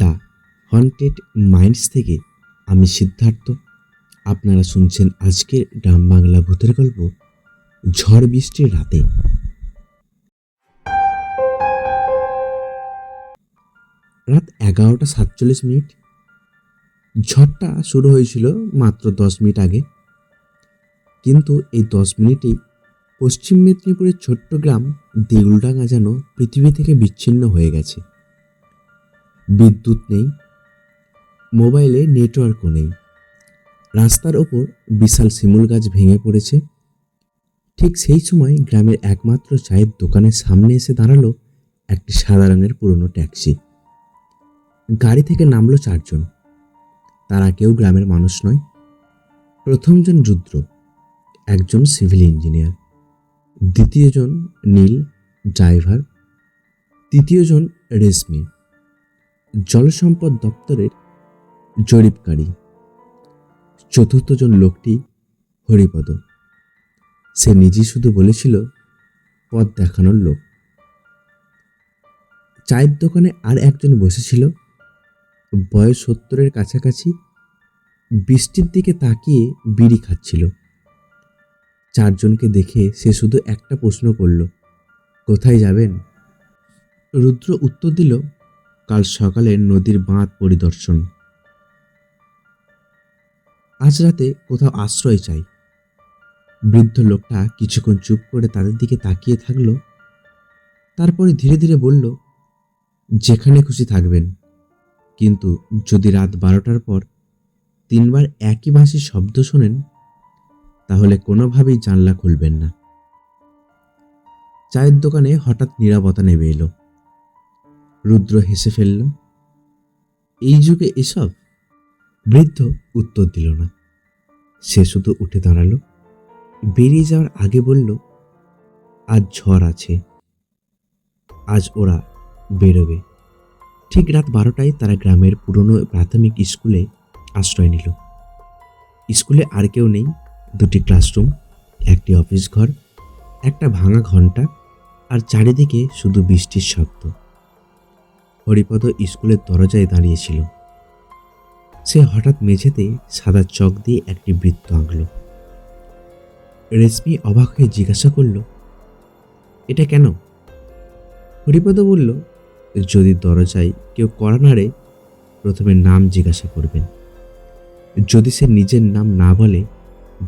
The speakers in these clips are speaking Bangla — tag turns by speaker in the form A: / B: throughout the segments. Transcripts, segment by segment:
A: দ্য হন্টেড মাইন্ডস থেকে আমি সিদ্ধার্থ। আপনারা শুনছেন আজকের গ্রাম বাংলা ভূতের গল্প ঝড় বৃষ্টির রাতে। রাত 11:47। ঝড়টা শুরু হয়েছিল মাত্র 10 মিনিট আগে, কিন্তু এই 10 মিনিটেই পশ্চিম মেদিনীপুরের ছোট্ট গ্রাম দেউলডাঙ্গা যেন পৃথিবী থেকে বিচ্ছিন্ন হয়ে গেছে। বিদ্যুৎ নেই, মোবাইলে নেটওয়ার্কও নেই। রাস্তার ওপর বিশাল শিমুল গাছ ভেঙে পড়েছে। ঠিক সেই সময় গ্রামের একমাত্র চায়ের দোকানের সামনে এসে দাঁড়ালো একটি সাদা রঙের পুরনো ট্যাক্সি। গাড়ি থেকে নামলো 4 জন। তারা কেউ গ্রামের মানুষ নয়। প্রথমজন রুদ্র, একজন সিভিল ইঞ্জিনিয়ার। দ্বিতীয়জন নীল, ড্রাইভার। তৃতীয়জন রেশমি, জলসম্পদ দপ্তরের জরিপকারী। চতুর্থজন লোকটি হরিপদ। সে নিজেই শুধু বলেছিল পথ দেখানোর লোক। চায়ের দোকানে আর একজন বসেছিল, বয়স 70-এর কাছাকাছি। বৃষ্টির দিকে তাকিয়ে বিড়ি খাচ্ছিল। 4জনকে দেখে সে শুধু একটা প্রশ্ন করল, কোথায় যাবেন? রুদ্র উত্তর দিল, কাল সকালে নদীর বাঁধ পরিদর্শন। আজ রাতে কোথাও আশ্রয় চাই। বৃদ্ধ লোকটা কিছুক্ষণ চুপ করে তাদের দিকে তাকিয়ে থাকলো। তারপরে ধীরে ধীরে বলল, যেখানে খুশি থাকবেন, কিন্তু যদি রাত 12টার পর 3বার একই বাঁশির শব্দ শোনেন, তাহলে কোনোভাবেই জানলা খুলবেন না। চায়ের দোকানে হঠাৎ নীরবতা নেমে এলো। রুদ্র হেসে ফেলল, এই যুগে এসব? বৃদ্ধ উত্তর দিল না। সে শুধু উঠে দাঁড়ালো। বেরিয়ে যাওয়ার আগে বলল, আজ ঝড় আছে, আজ ওরা বেরোবে। ঠিক রাত 12টায় তারা গ্রামের পুরনো প্রাথমিক স্কুলে আশ্রয় নিল। স্কুলে আর কেউ নেই। 2টি ক্লাসরুম, একটি অফিস ঘর, একটা ভাঙা ঘন্টা, আর চারিদিকে শুধু বৃষ্টির শব্দ। হরিপদ স্কুলের দরজায় দাঁড়িয়েছিল। সে হঠাৎ মেঝেতে সাদা চক দিয়ে একটি বৃত্ত আঁকল। রেশমি অবাক হয়ে জিজ্ঞাসা করল, এটা কেন? হরিপদ বলল, যদি দরজায় কেউ কড়া নাড়ে, প্রথমে নাম জিজ্ঞাসা করবেন। যদি সে নিজের নাম না বলে,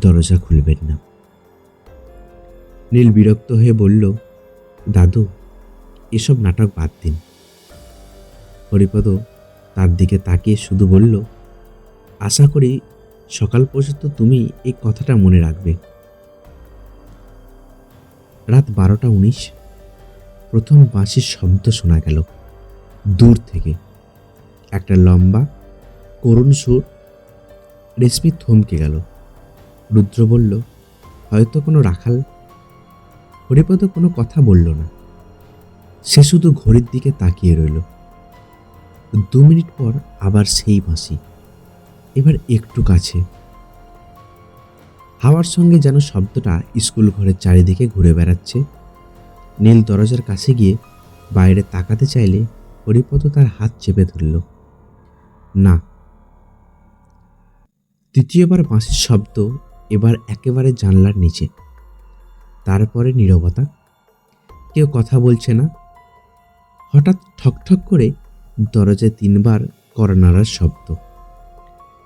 A: দরজা খুলবেন না। নীল বিরক্ত হয়ে বলল, দাদু, এসব নাটক বাদ দিন। হরিপদ তার দিকে তাকিয়ে শুধু বলল, আশা করি সকাল পর্যন্ত তুমি এই কথাটা মনে রাখবে। রাত 12টা 19। প্রথম বাঁশির শব্দ শোনা গেল দূর থেকে, একটা লম্বা করুণ সুর। রেশমি থমকে গেল। রুদ্র বলল, হয়তো কোনো রাখাল। হরিপদ কোনো কথা বলল না। সে শুধু ঘড়ির দিকে তাকিয়ে রইল। 2 মিনিট পর আবার সেই বাঁশি, এবার একটু কাছে। হাওয়ার সঙ্গে যেন শব্দটা স্কুল ঘরের চারিদিকে ঘুরে বেড়াচ্ছে। নীল দরজার কাছে গিয়ে বাইরে তাকাতে চাইলে হরিপদ তার হাত চেপে ধরল। না। তৃতীয়বার বাঁশির শব্দ, এবার একেবারে জানলার নিচে। তারপরে নীরবতা। কেউ কথা বলছে না। হঠাৎ ঠকঠক করে দরজায় 3বার কড়া নাড়ার শব্দ।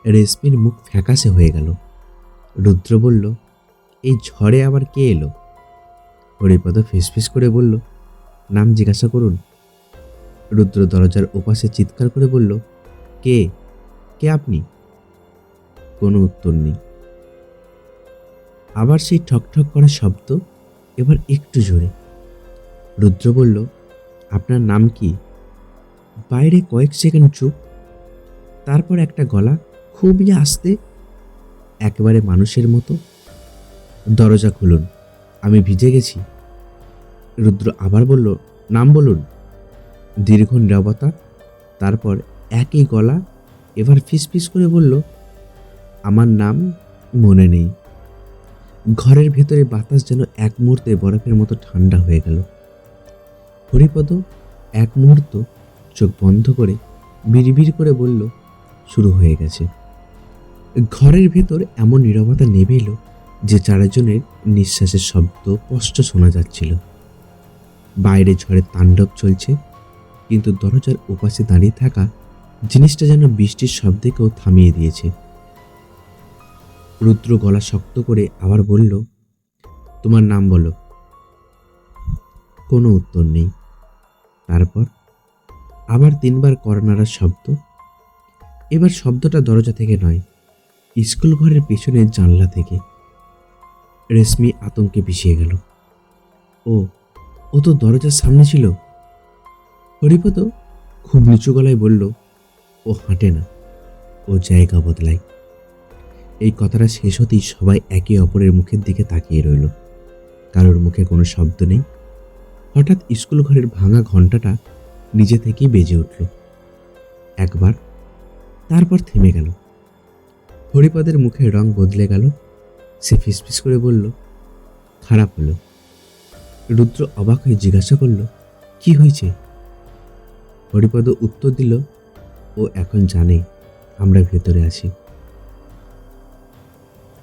A: রেশমির মুখ ফ্যাকাশে হয়ে গেল। রুদ্র বলল, এই ঝড়ে আবার কে এলো? হরিপদ ফিসফিস করে বলল, নাম জিজ্ঞাসা করুন। রুদ্র দরজার ওপাশে চিৎকার করে বলল, কে কে আপনি? কোনো উত্তর নেই। আবার সেই ঠকঠক করা শব্দ, এবার একটু জোরে। রুদ্র বলল, আপনার নাম কি? বাইরে কয়েক সেকেন্ড চুপ। তারপর একটা গলা, খুবই আস্তে, একেবারে মানুষের মতো, দরজা খুলুন, আমি ভিজে গেছি। রুদ্র আবার বলল, নাম বলুন। দীর্ঘ নীরবতা। তারপর একই গলা, এবার ফিসফিস করে বলল, আমার নাম মনে নেই। ঘরের ভেতরে বাতাস যেন এক মুহূর্তে বরফের মতো ঠান্ডা হয়ে গেল। হরিপদ এক মুহূর্ত চোখ বন্ধ করে বিড়বিড় করে বলল, শুরু হয়ে গেছে। ঘরের ভেতর এমন নীরবতা নেমে এলো যে চারজনের নিঃশ্বাসের শব্দ স্পষ্ট শোনা যাচ্ছিল। বাইরে ঝড়ের তাণ্ডব চলছে, কিন্তু দরজার ওপাশে দাঁড়িয়ে থাকা জিনিসটা যেন বৃষ্টির শব্দকেও থামিয়ে দিয়েছে। রুদ্র গলা শক্ত করে আবার বলল, তোমার নাম বলো। কোনো উত্তর নেই। তারপর আবার 3বার কর্নারার শব্দ। এবার শব্দটা দরজা থেকে নয়, স্কুল ঘরের পেছনের জানলা থেকে। রেশমি আতঙ্কে পিছিয়ে গেল। ও ও তো দরজার সামনে ছিল। হরিপদ খুব নিচু গলায় বলল, ও হাঁটে না, ও জায়গা বদলায়। এই কথাটা শেষ হতেই সবাই একে অপরের মুখের দিকে তাকিয়ে রইল। কারোর মুখে কোনো শব্দ নেই। হঠাৎ স্কুল ঘরের ভাঙা ঘন্টাটা নিজে থেকেই বেজে উঠল একবার, তারপর থেমে গেল। হরিপদের মুখের রং বদলে গেল। সে ফিসফিস করে বলল, খারাপ হলো। রুদ্র অবাক হয়ে জিজ্ঞাসা করল, কি হয়েছে? হরিপদ উত্তর দিল, ও এখন জানে আমরা ভেতরে আছি।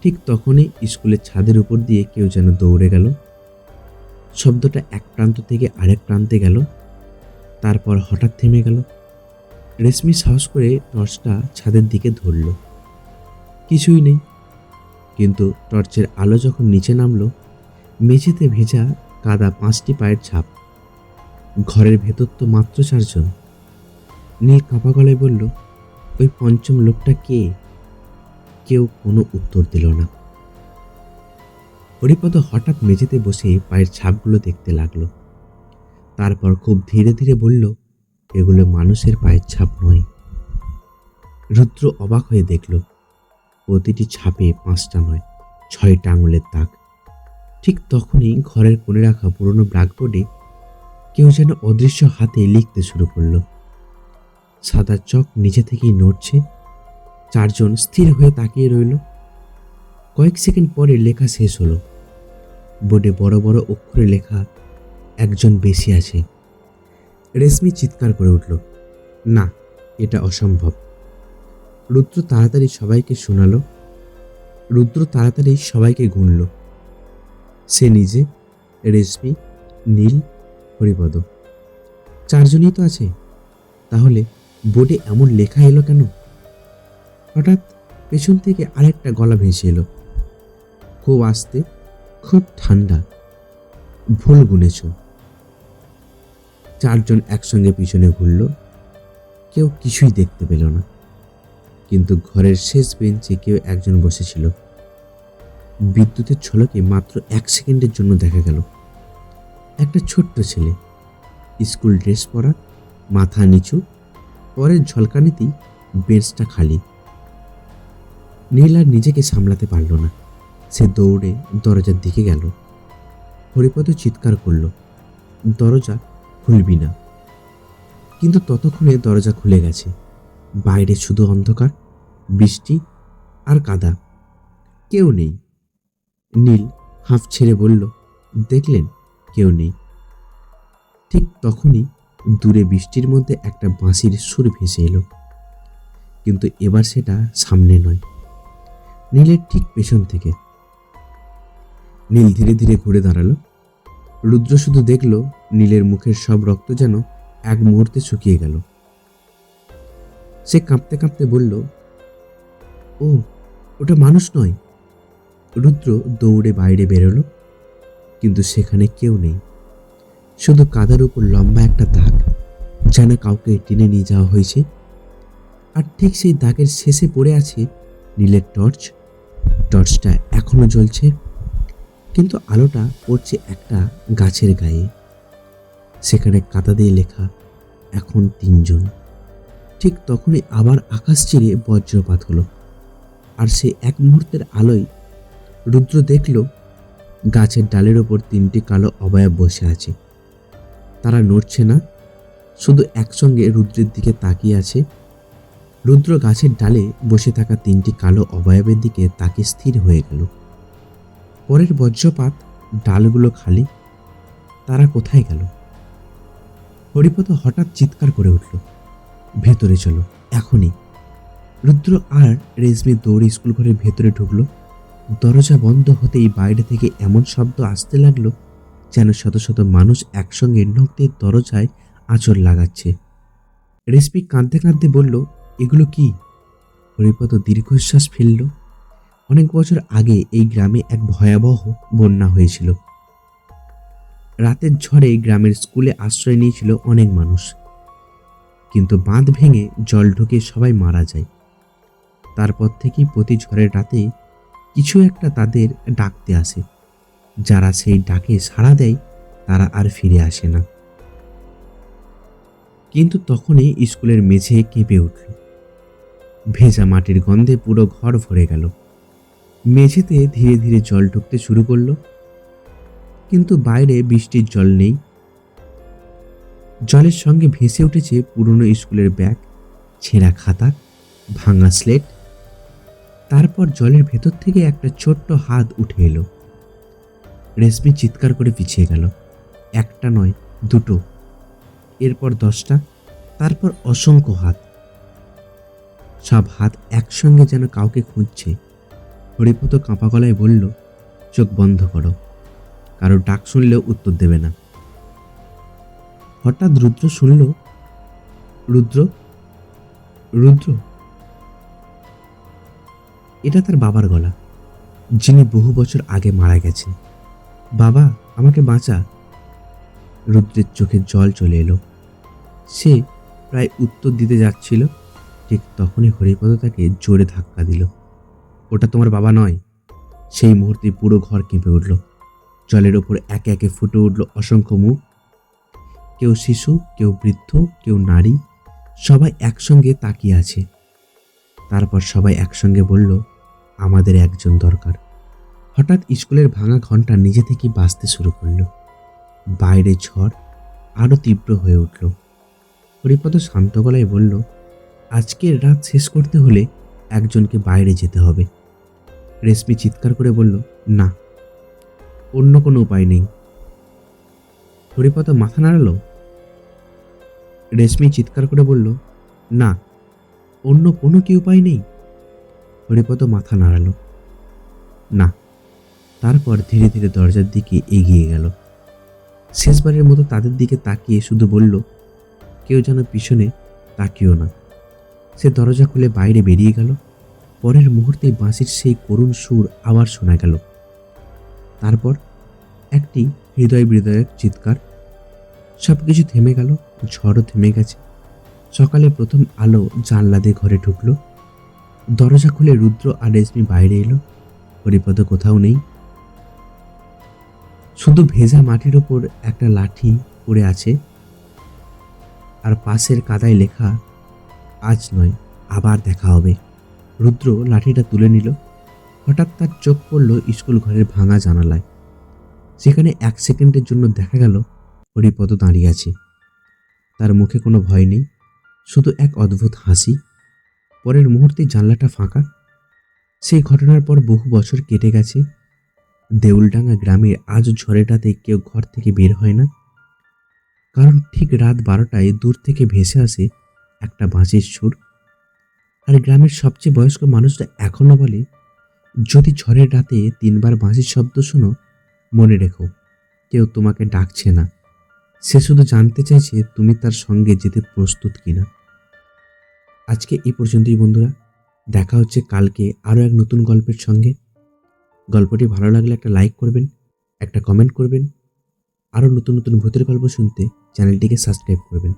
A: ঠিক তখনই স্কুলের ছাদের উপর দিয়ে কেউ যেন দৌড়ে গেল। শব্দটা এক প্রান্ত থেকে আরেক প্রান্তে গেল, তারপর হঠাৎ থেমে গেল। রেশমি সাহস করে টর্চটা ছাদের দিকে ধরল। কিছুই নেই, কিন্তু টর্চের আলো যখন নিচে নামলো, মেঝেতে ভেজা কাদা 5টি পায়ের ছাপ। ঘরের ভেতর তো মাত্র 4জন। নীল কাঁপা গলায় বলল, ওই পঞ্চম লোকটা কে? কেউ কোনো উত্তর দিল না। হরিপদ হঠাৎ মেঝেতে বসে পায়ের ছাপগুলো দেখতে লাগলো। তারপর খুব ধীরে ধীরে বলল, এগুলো মানুষের পায়ের ছাপ নয়। রুদ্র অবাক হয়ে দেখল, প্রতিটি ছাপে 5টা নয়, 6টা আঙুলের দাগ। ঠিক তখনই ঘরের কোণে রাখা পুরনো ব্ল্যাকবোর্ডে কেউ যেন অদৃশ্য হাতে লিখতে শুরু করলো। সাদা চক নিজে থেকেই নড়ছে। 4জন স্থির হয়ে তাকিয়ে রইল। কয়েক সেকেন্ড পরে লেখা শেষ হলো। বোর্ডে বড় বড় অক্ষরে লেখা, একজন বেশি আছে। রেশমি চিৎকার করে উঠল, না, এটা অসম্ভব। রুদ্র তাড়াতাড়ি সবাইকে গুনল। সে নিজে, রেশমি, নীল, হরিপদ, 4জনই তো আছে। তাহলে বোর্ডে এমন লেখা এলো কেন? হঠাৎ পেছন থেকে আরেকটা গলা ভেসে এলো, খুব আস্তে, খুব ঠান্ডা, ভুল গুনেছ। 4জন একসঙ্গে পিছনে ঘুরল। কেউ কিছুই দেখতে পেল না, কিন্তু ঘরের শেষ বেঞ্চে কেউ একজন বসেছিল। বিদ্যুতের ঝলকে মাত্র 1 সেকেন্ডের জন্য দেখা গেল একটা ছোট্ট ছেলে, স্কুল ড্রেস পরা, মাথা নিচু। পরের ঝলকানিতেই বেঞ্চটা খালি। নীল আর নিজেকে সামলাতে পারল না। সে দৌড়ে দরজার দিকে গেল। হরিপদ চিৎকার করল, দরজা খুলবি না। কিন্তু ততক্ষণে দরজা খুলে গেছে। বাইরে শুধু অন্ধকার, বৃষ্টি আর কাদা। কেউ নেই। নীল হাঁফ ছেড়ে বলল, দেখলেন, কেউ নেই। ঠিক তখনই দূরে বৃষ্টির মধ্যে একটা বাঁশির সুর ভেসে এলো, কিন্তু এবার সেটা সামনে নয়, নীলের ঠিক পেছন থেকে। নীল ধীরে ধীরে ঘুরে দাঁড়ালো। রুদ্র শুধু দেখল নীলের মুখের সব রক্ত যেন এক মুহূর্তে শুকিয়ে গেল। সে কাঁপতে কাঁপতে বলল, ও, ওটা মানুষ নয়। রুদ্র দৌড়ে বাইরে বেরোলো, কিন্তু সেখানে কেউ নেই। শুধু কাদার উপর লম্বা একটা দাগ, যেন কাউকে টেনে নিয়ে যাওয়া হয়েছে। আর ঠিক সেই দাগের শেষে পড়ে আছে নীলের টর্চ। টর্চটা এখনো জ্বলছে, কিন্তু আলোটা পড়ছে একটা গাছের গায়ে। সেখানে কাদা দিয়ে লেখা, এখন 3জন। ঠিক তখনই আবার আকাশ চিরে বজ্রপাত হলো। আর সে এক মুহূর্তের আলোয় রুদ্র দেখল গাছের ডালের ওপর 3টি কালো অবয়ব বসে আছে। তারা নড়ছে না, শুধু একসঙ্গে রুদ্রের দিকে তাকিয়ে আছে। রুদ্র গাছের ডালে বসে থাকা 3টি কালো অবয়বের দিকে তাকিয়ে স্থির হয়ে গেল। পরের বজ্রপাত, ডালগুলো খালি। তারা কোথায় গেল? হরিপদ হঠাৎ চিৎকার করে উঠল, ভেতরে চলো, এখনই। রুদ্র আর রেশমি দৌড়ে স্কুল ঘরের ভেতরে ঢুকলো। দরজা বন্ধ হতেই বাইরে থেকে এমন শব্দ আসতে লাগলো যেন শত শত মানুষ একসঙ্গে নখ দিয়ে দরজায় আঁচড় লাগাচ্ছে। রেশমি কাঁদতে কাঁদতে বলল, এগুলো কি? হরিপদ দীর্ঘশ্বাস ফেলল। অনেক বছর আগে এই গ্রামে এক ভয়াবহ বন্যা হয়েছিল। রাতের ঝড়ে গ্রামের স্কুলে আশ্রয় নিয়েছিল অনেক মানুষ, কিন্তু বাঁধ ভেঙে জল ঢুকে সবাই মারা যায়। তারপর থেকেই প্রতি ঝড়ের রাতে কিছু একটা তাদের ডাকতে আসে। যারা সেই ডাকে সাড়া দেয় তারা আর ফিরে আসে না। কিন্তু তখনই স্কুলের মেঝে কেঁপে উঠল। ভেজা মাটির গন্ধে পুরো ঘর ভরে গেল। মেঝেতে ধীরে ধীরে জল ঢুকতে শুরু করলো, কিন্তু বাইরে বৃষ্টির জল নেই। জলের সঙ্গে ভেসে উঠেছে পুরনো স্কুলের ব্যাগ, ছেঁড়া খাতা, ভাঙা স্লেট। তারপর জলের ভেতর থেকে একটা ছোট্ট হাত উঠে এলো। রেশমি চিৎকার করে পিছিয়ে গেল। একটা নয়, দুটো, এরপর 10টা, তারপর অসংখ্য হাত। সব হাত একসঙ্গে যেন কাউকে খুঁজছে। হরিপদ কাঁপা গলায় বলল, চোখ বন্ধ করো, কারো ডাক শুনলেও উত্তর দেবে না। হঠাৎ রুদ্র শুনল, রুদ্র, রুদ্র। এটা তার বাবার গলা, যিনি বহু বছর আগে মারা গেছেন। বাবা, আমাকে বাঁচা। রুদ্রের চোখে জল চলে এলো। সে প্রায় উত্তর দিতে যাচ্ছিল, ঠিক তখনই হরিপদ তাকে জোরে ধাক্কা দিল। ওটা তোমার বাবা নয়। সেই মুহূর্তে পুরো ঘর কেঁপে উঠল। জলের ওপর একে একে ফুটে উঠল অসংখ্য মুখ। কেউ শিশু, কেউ বৃদ্ধ, কেউ নারী, সবাই একসঙ্গে তাকিয়ে আছে। তারপর সবাই একসঙ্গে বলল, আমাদের একজন দরকার। হঠাৎ স্কুলের ভাঙা ঘন্টা নিজে থেকে বাজতে শুরু করলো। বাইরে ঝড় আরো তীব্র হয়ে উঠল। হরিপদ শান্ত গলায় বলল, আজকের রাত শেষ করতে হলে একজনকে বাইরে যেতে হবে। রেশমি চিৎকার করে বলল, না, অন্য কোনো উপায় নেই। হরিপদ মাথা নাড়ালো। রেশমি চিৎকার করে বলল, না, অন্য কোনো কি উপায় নেই। হরিপদ মাথা নাড়ালো, না। তারপর ধীরে ধীরে দরজার দিকে এগিয়ে গেল। শেষবারের মতো তাদের দিকে তাকিয়ে শুধু বলল, কেউ যেন পিছনে তাকিও না। সে দরজা খুলে বাইরে বেরিয়ে গেল। পরের মুহূর্তে বাঁশির সেই করুণ সুর আবার শোনা গেল। তারপর একটি হৃদয় বিদারক চিৎকার। সবকিছু থেমে গেল। ঝড়ও থেমে গেছে। সকালে প্রথম আলো জানলা দিয়ে ঘরে ঢুকলো। দরজা খুলে রুদ্র আর রেশমি বাইরে এলো। হরিপদ কোথাও নেই। শুধু ভেজা মাটির ওপর একটা লাঠি পড়ে আছে, আর পাশের কাদায় লেখা, আজ নয়, আবার দেখা হবে। রুদ্র লাঠিটা তুলে নিল। হঠাৎ তার চোখ পড়ল স্কুল ঘরের ভাঙা জানালায়। সেখানে 1 সেকেন্ডের জন্য দেখা গেল হরিপদ দাঁড়িয়ে আছে। তার মুখে কোনো ভয় নেই, শুধু এক অদ্ভুত হাসি। পরের মুহূর্তে জানলাটা ফাঁকা। সেই ঘটনার পর বহু বছর কেটে গেছে। দেউলডাঙ্গা গ্রামে আজ ঝড়ের রাতে কেউ ঘর থেকে বের হয় না, কারণ ঠিক রাত 12টায় দূর থেকে ভেসে আসে একটা বাঁশির সুর। আর গ্রামের সবচেয়ে বয়স্ক মানুষরা এখনো বলে, যদি ঝড়ের রাতে 3বার বাঁশির শব্দ শোনো, মনে রেখো, কেউ তোমাকে ডাকছে না। সে শুধু জানতে চাইছে তুমি তার সঙ্গে যেতে প্রস্তুত কিনা। আজকে এই পর্যন্তই বন্ধুরা। দেখা হচ্ছে কালকে আরও এক নতুন গল্পের সঙ্গে। গল্পটি ভালো লাগলে একটা লাইক করবেন, একটা কমেন্ট করবেন। আরও নতুন নতুন ভূতের গল্প শুনতে চ্যানেলটিকে সাবস্ক্রাইব করবেন।